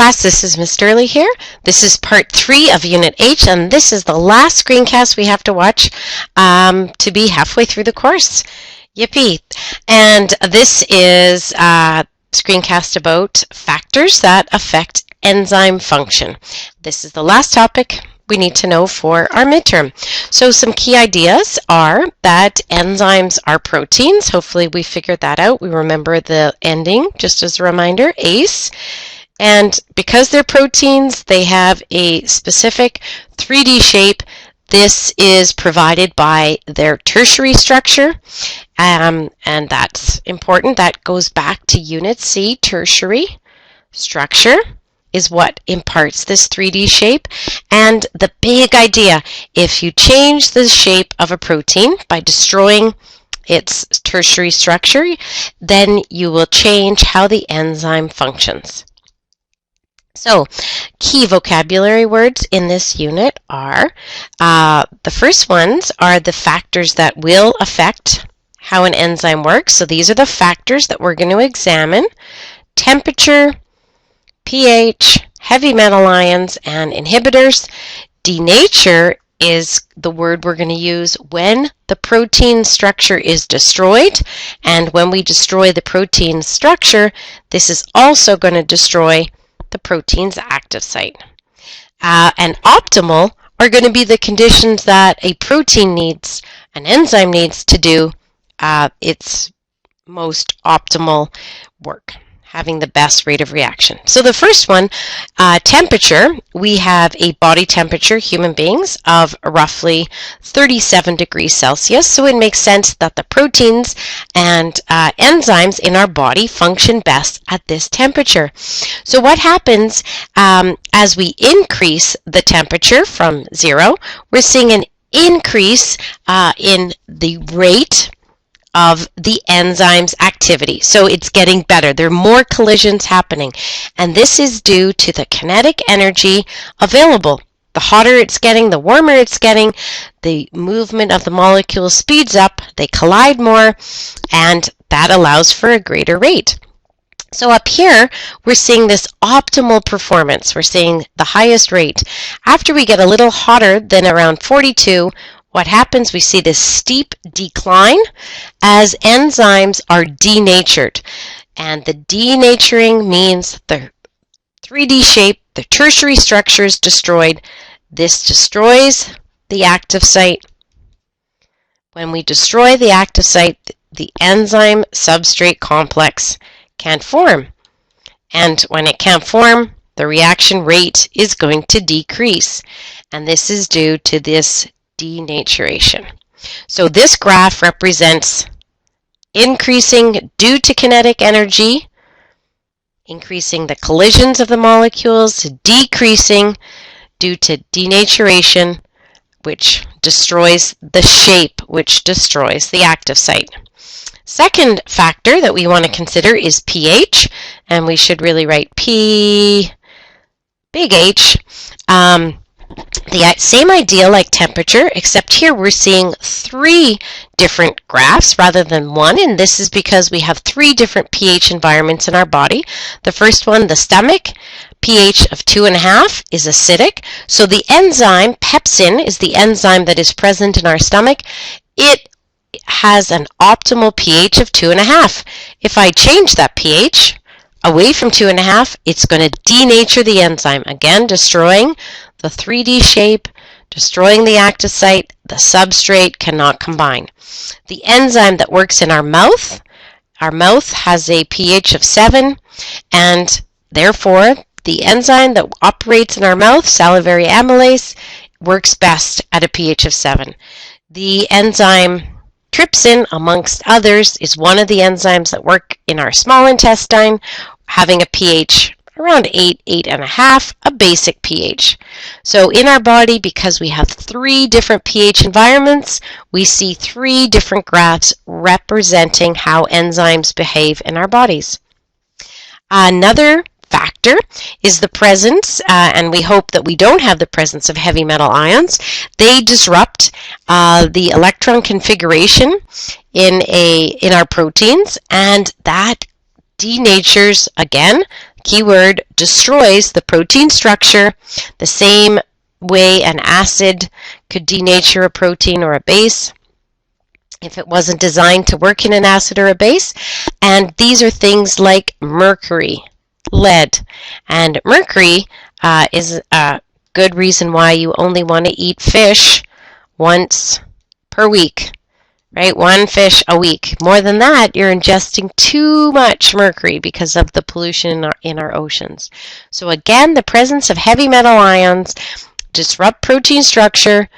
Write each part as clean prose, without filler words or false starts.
class, this is Miss Durley here. This is part 3 of Unit H, and this is the last screencast we have to watch to be halfway through the course. Yippee! And this is a screencast about factors that affect enzyme function. This is the last topic we need to know for our midterm. So some key ideas are that enzymes are proteins. Hopefully we figured that out. We remember the ending, just as a reminder, ACE. And because they're proteins, they have a specific 3D shape. This is provided by their tertiary structure, and that's important. That goes back to Unit C. Tertiary structure is what imparts this 3D shape. And the big idea, if you change the shape of a protein by destroying its tertiary structure, then you will change how the enzyme functions. So, key vocabulary words in this unit are, the first ones are the factors that will affect how an enzyme works. So these are the factors that we're going to examine: temperature, pH, heavy metal ions, and inhibitors. Denature is the word we're going to use when the protein structure is destroyed. And when we destroy the protein structure, this is also going to destroy the protein's active site. And optimal are going to be the conditions that a protein needs, an enzyme needs to do its most optimal work, having the best rate of reaction. So the first one, temperature, we have a body temperature, human beings, of roughly 37 degrees Celsius. So it makes sense that the proteins and enzymes in our body function best at this temperature. So what happens as we increase the temperature from 0, we're seeing an increase in the rate of the enzyme's activity. So it's getting better. There are more collisions happening. And this is due to the kinetic energy available. The hotter it's getting, the warmer it's getting, the movement of the molecules speeds up, they collide more, and that allows for a greater rate. So up here, we're seeing this optimal performance. We're seeing the highest rate. After we get a little hotter than around 42, what happens? We see this steep decline as enzymes are denatured. And the denaturing means the 3D shape, the tertiary structure is destroyed. This destroys the active site. When we destroy the active site, the enzyme substrate complex can't form. And when it can't form, the reaction rate is going to decrease. And this is due to this denaturation. So this graph represents increasing due to kinetic energy, increasing the collisions of the molecules, decreasing due to denaturation, which destroys the shape, which destroys the active site. Second factor that we want to consider is pH, and we should really write P, big H. The same idea like temperature, except here we're seeing 3 different graphs rather than 1, and this is because we have 3 different pH environments in our body. The first one, the stomach, pH of 2.5 is acidic. So the enzyme pepsin is the enzyme that is present in our stomach. It has an optimal pH of 2.5. If I change that pH away from 2.5, it's going to denature the enzyme, again destroying the 3D shape, destroying the active site. The substrate cannot combine. The enzyme that works in our mouth has a pH of 7, and therefore the enzyme that operates in our mouth, salivary amylase, works best at a pH of 7. The enzyme trypsin, amongst others, is one of the enzymes that work in our small intestine, having a pH around 8, 8.5, a basic pH. So in our body, because we have 3 different pH environments, we see 3 different graphs representing how enzymes behave in our bodies. Another factor is the presence, and we hope that we don't have the presence of heavy metal ions. They disrupt the electron configuration in our proteins, and that denatures, again, keyword, destroys the protein structure the same way an acid could denature a protein or a base if it wasn't designed to work in an acid or a base. And these are things like mercury, lead. And mercury is a good reason why you only want to eat fish once per week, right? One fish a week. More than that, you're ingesting too much mercury because of the pollution in our oceans. So again, the presence of heavy metal ions disrupt protein structure,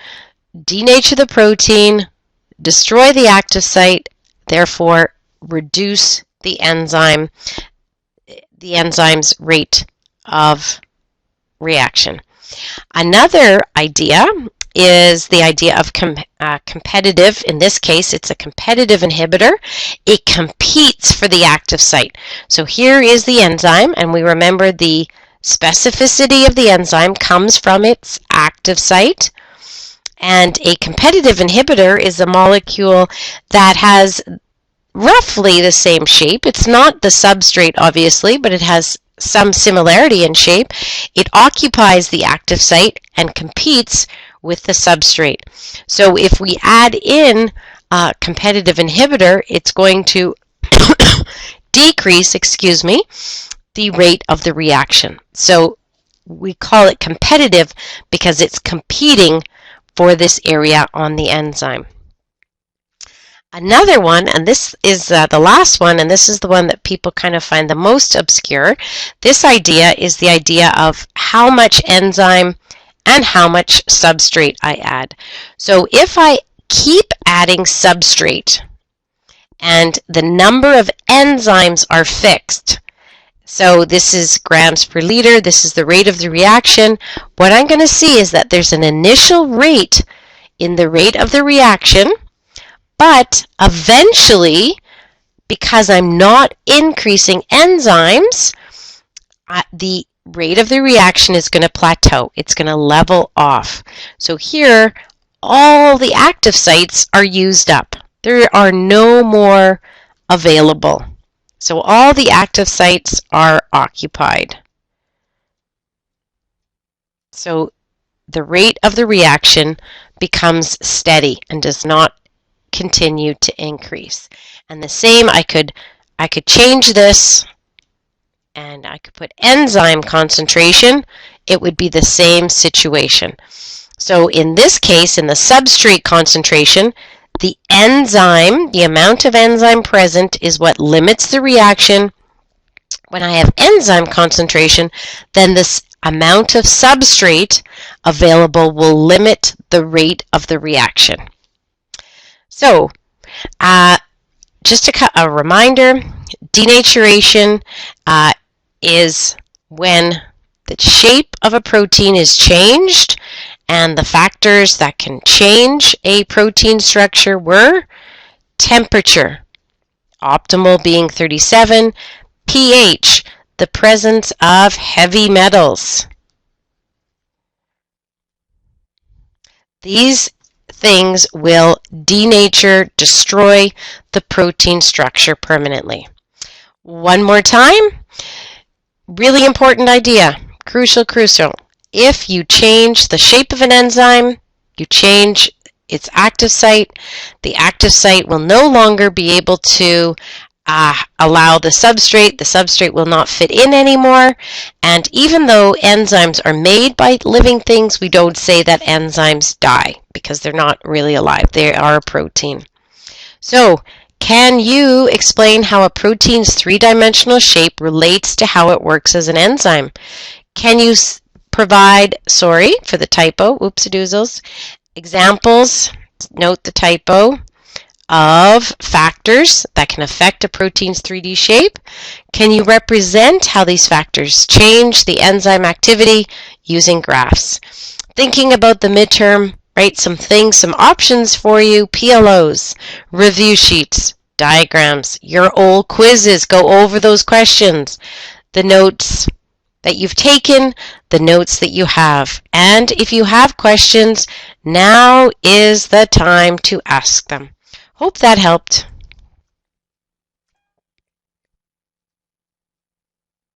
denature the protein, destroy the active site, therefore reduce the enzyme's rate of reaction. Another idea is the idea of competitive. In this case, it's a competitive inhibitor. It competes for the active site. So here is the enzyme, and we remember the specificity of the enzyme comes from its active site. And a competitive inhibitor is a molecule that has roughly the same shape. It's not the substrate, obviously, but it has some similarity in shape. It occupies the active site and competes with the substrate. So if we add in a competitive inhibitor, it's going to decrease, the rate of the reaction. So we call it competitive because it's competing for this area on the enzyme. Another one, and this is the last one, and this is the one that people kind of find the most obscure. This idea is the idea of how much enzyme and how much substrate I add. So if I keep adding substrate and the number of enzymes are fixed, so this is grams per liter, this is the rate of the reaction, what I'm going to see is that there's an initial rate in the rate of the reaction, but eventually, because I'm not increasing enzymes, the rate of the reaction is going to plateau. It's going to level off. So here, all the active sites are used up. There are no more available. So all the active sites are occupied. So the rate of the reaction becomes steady and does not continue to increase. And the same, I could change this and I could put enzyme concentration. It would be the same situation. So in this case, in the substrate concentration, the enzyme, the amount of enzyme present is what limits the reaction. When I have enzyme concentration, then this amount of substrate available will limit the rate of the reaction. So, just a reminder, denaturation is when the shape of a protein is changed, and the factors that can change a protein structure were temperature, optimal being 37, pH, the presence of heavy metals. These things will denature, destroy the protein structure permanently. One more time, really important idea, crucial. If you change the shape of an enzyme, you change its active site, the active site will no longer be able to allow the substrate will not fit in anymore. And even though enzymes are made by living things, we don't say that enzymes die because they're not really alive. They are a protein. So, can you explain how a protein's three-dimensional shape relates to how it works as an enzyme? Can you provide, sorry for the typo, oopsie-doozles, examples, note the typo, of factors that can affect a protein's 3D shape? Can you represent how these factors change the enzyme activity using graphs? Thinking about the midterm, write some options for you, PLOs, review sheets, diagrams, your old quizzes, go over those questions, the notes that you've taken, the notes that you have. And if you have questions, now is the time to ask them. Hope that helped.